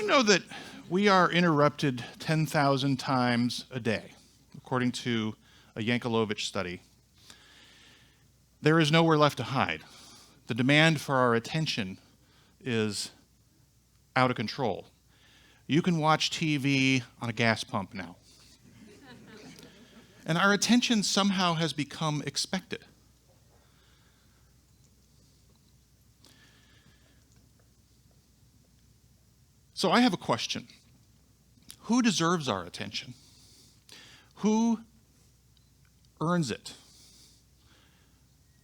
you know that we are interrupted 10,000 times a day, according to a Yankelovich study? There is nowhere left to hide. The demand for our attention is out of control. You can watch TV on a gas pump now. And our attention somehow has become expected. So I have a question. Who deserves our attention? Who earns it?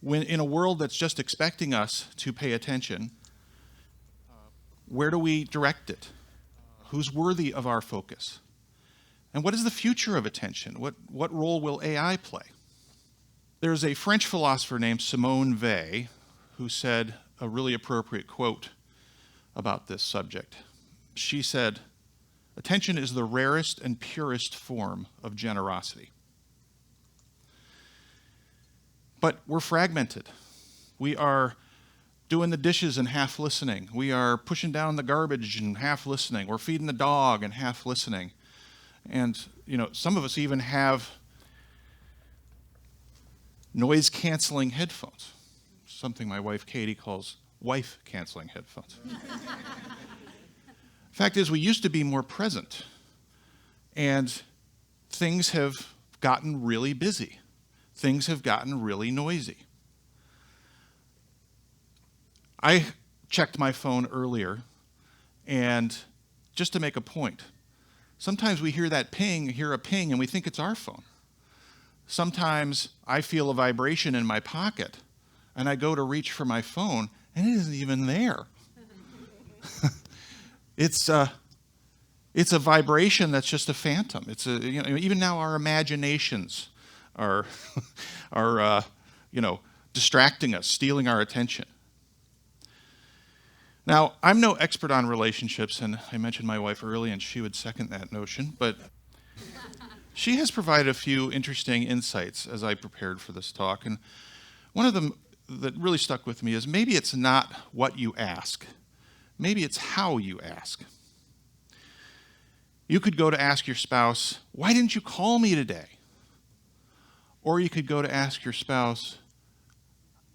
When in a world that's just expecting us to pay attention, where do we direct it? Who's worthy of our focus? And what is the future of attention? What role will AI play? There's a French philosopher named Simone Weil who said a really appropriate quote about this subject. She said, "Attention is the rarest and purest form of generosity." But we're fragmented. We are doing the dishes and half listening. We are pushing down the garbage and half listening. We're feeding the dog and half listening. And, some of us even have noise-canceling headphones, something my wife Katie calls wife-canceling headphones. Fact is, we used to be more present, and things have gotten really busy. Things have gotten really noisy. I checked my phone earlier, and just to make a point, sometimes we hear a ping, and we think it's our phone. Sometimes I feel a vibration in my pocket, and I go to reach for my phone, and it isn't even there. It's a vibration that's just a phantom. Even now our imaginations are distracting us, stealing our attention. Now, I'm no expert on relationships, and I mentioned my wife earlier, and she would second that notion, but she has provided a few interesting insights as I prepared for this talk, and one of them that really stuck with me is maybe it's not what you ask, maybe it's how you ask. You could go to ask your spouse, "Why didn't you call me today?" Or you could go to ask your spouse,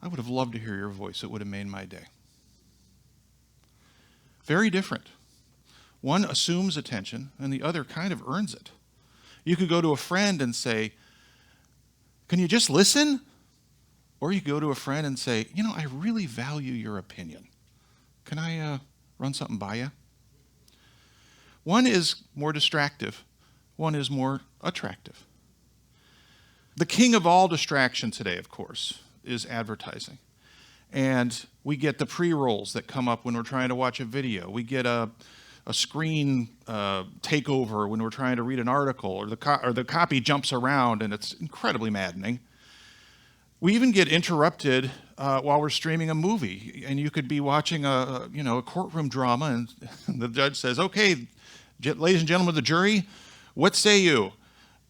"I would have loved to hear your voice. It would have made my day." Very different. One assumes attention, and the other kind of earns it. You could go to a friend and say, "Can you just listen?" Or you could go to a friend and say, "I really value your opinion. Can I run something by you?" One is more distractive. One is more attractive. The king of all distraction today, of course, is advertising. And we get the pre-rolls that come up when we're trying to watch a video. We get a screen takeover when we're trying to read an article, or the copy jumps around, and it's incredibly maddening. We even get interrupted while we're streaming a movie, and you could be watching a courtroom drama, and the judge says, "Okay, ladies and gentlemen of the jury, what say you?"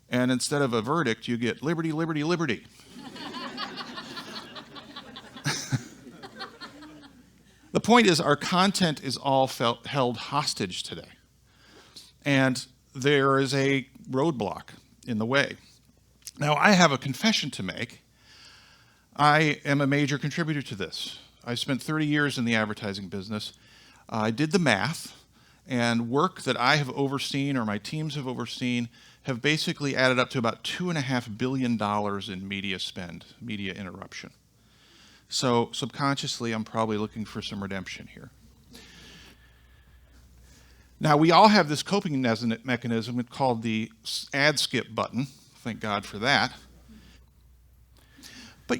And instead of a verdict, you get liberty, liberty, liberty. The point is, our content is all held hostage today. And there is a roadblock in the way. Now, I have a confession to make. I am a major contributor to this. I spent 30 years in the advertising business. I did the math, and work that I have overseen or my teams have overseen have basically added up to about $2.5 billion in media spend, media interruption. So subconsciously, I'm probably looking for some redemption here. Now, we all have this coping mechanism called the ad skip button. Thank God for that. But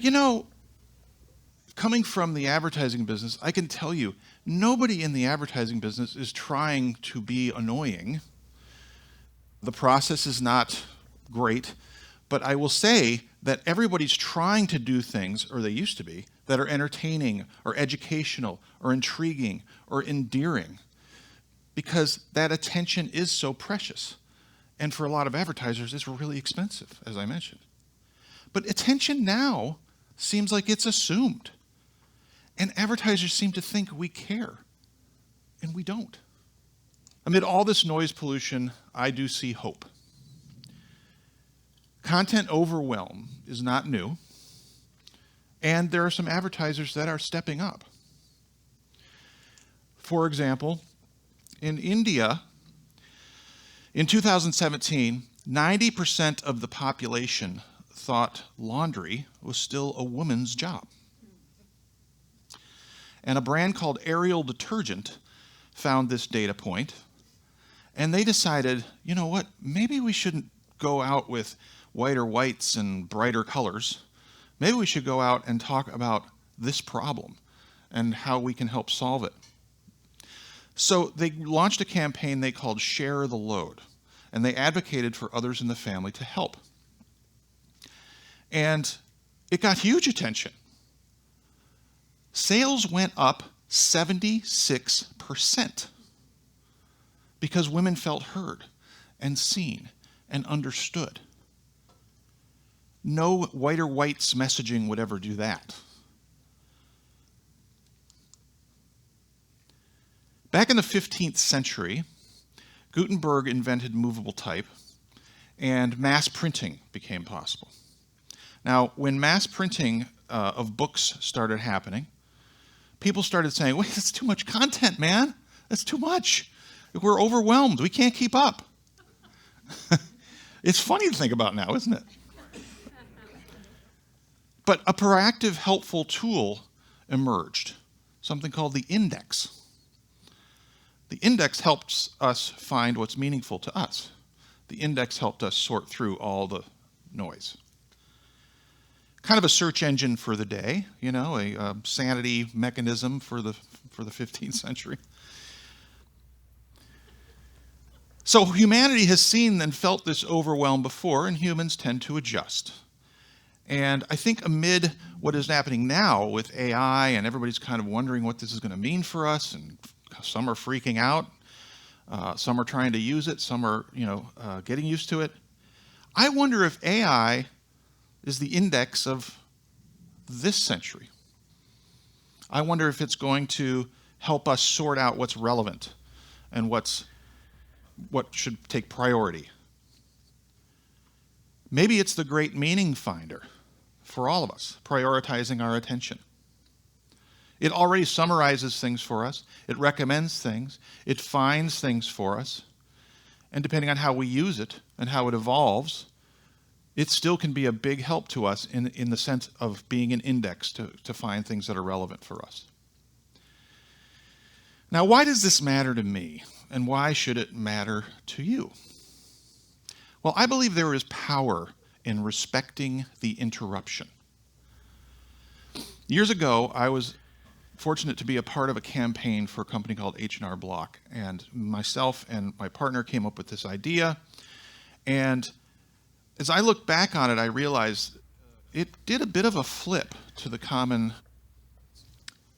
coming from the advertising business, I can tell you, nobody in the advertising business is trying to be annoying. The process is not great, but I will say that everybody's trying to do things, or they used to be, that are entertaining or educational or intriguing or endearing, because that attention is so precious. And for a lot of advertisers, it's really expensive, as I mentioned. But attention now seems like it's assumed. And advertisers seem to think we care, and we don't. Amid all this noise pollution, I do see hope. Content overwhelm is not new, and there are some advertisers that are stepping up. For example, in India, in 2017, 90% of the population thought laundry was still a woman's job. And a brand called Ariel Detergent found this data point, and they decided, you know what, maybe we shouldn't go out with whiter whites and brighter colors. Maybe we should go out and talk about this problem and how we can help solve it. So they launched a campaign they called Share the Load, and they advocated for others in the family to help. And it got huge attention. Sales went up 76% because women felt heard and seen and understood. No whiter whites messaging would ever do that. Back in the 15th century, Gutenberg invented movable type, and mass printing became possible. Now, when mass printing of books started happening, people started saying, wait, that's too much content, man. That's too much. We're overwhelmed. We can't keep up. It's funny to think about now, isn't it? But a proactive, helpful tool emerged, something called the index. The index helps us find what's meaningful to us. The index helped us sort through all the noise. Kind of a search engine for the day, you know, a sanity mechanism for the 15th century. So humanity has seen and felt this overwhelm before, and humans tend to adjust. And I think amid what is happening now with AI, and everybody's kind of wondering what this is going to mean for us, and some are freaking out, some are trying to use it, some are, getting used to it. I wonder if AI is the index of this century. I wonder if it's going to help us sort out what's relevant and what should take priority. Maybe it's the great meaning finder for all of us, prioritizing our attention. It already summarizes things for us. It recommends things. It finds things for us. And depending on how we use it and how it evolves, it still can be a big help to us in the sense of being an index to find things that are relevant for us. Now, why does this matter to me? And why should it matter to you? Well, I believe there is power in respecting the interruption. Years ago, I was fortunate to be a part of a campaign for a company called H&R Block, and myself and my partner came up with this idea. And as I look back on it, I realized it did a bit of a flip to the common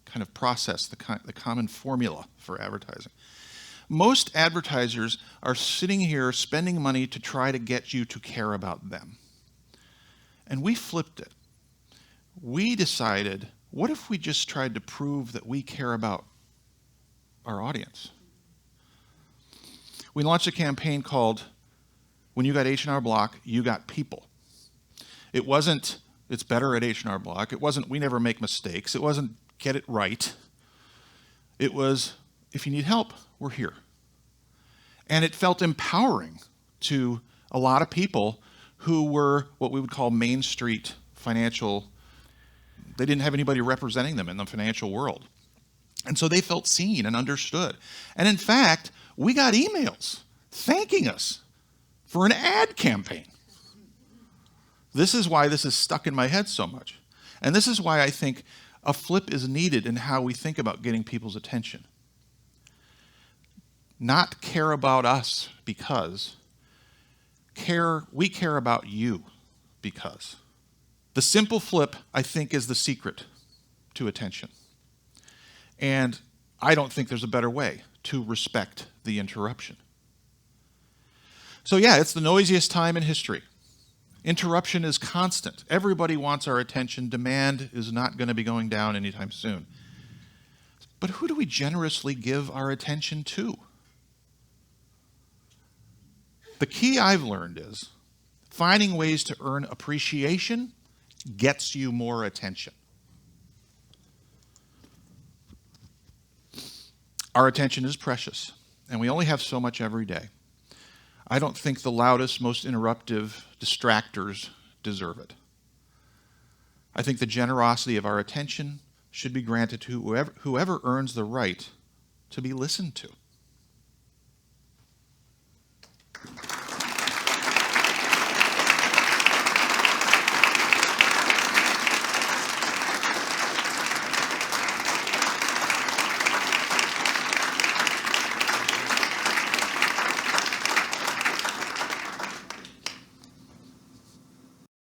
kind of process, the common formula for advertising. Most advertisers are sitting here spending money to try to get you to care about them. And we flipped it. We decided, what if we just tried to prove that we care about our audience? We launched a campaign called, when you got H&R Block, you got people. It wasn't, it's better at H&R Block. It wasn't, we never make mistakes. It wasn't, get it right. It was, if you need help, we're here. And it felt empowering to a lot of people who were what we would call Main Street financial. They didn't have anybody representing them in the financial world. And so they felt seen and understood. And in fact, we got emails thanking us for an ad campaign. This is why this is stuck in my head so much. And this is why I think a flip is needed in how we think about getting people's attention. Not care about us because we care about you because. The simple flip, I think, is the secret to attention. And I don't think there's a better way to respect the interruption. So yeah, it's the noisiest time in history. Interruption is constant. Everybody wants our attention. Demand is not going to be going down anytime soon. But who do we generously give our attention to? The key I've learned is finding ways to earn appreciation gets you more attention. Our attention is precious, and we only have so much every day. I don't think the loudest, most interruptive distractors deserve it. I think the generosity of our attention should be granted to whoever earns the right to be listened to.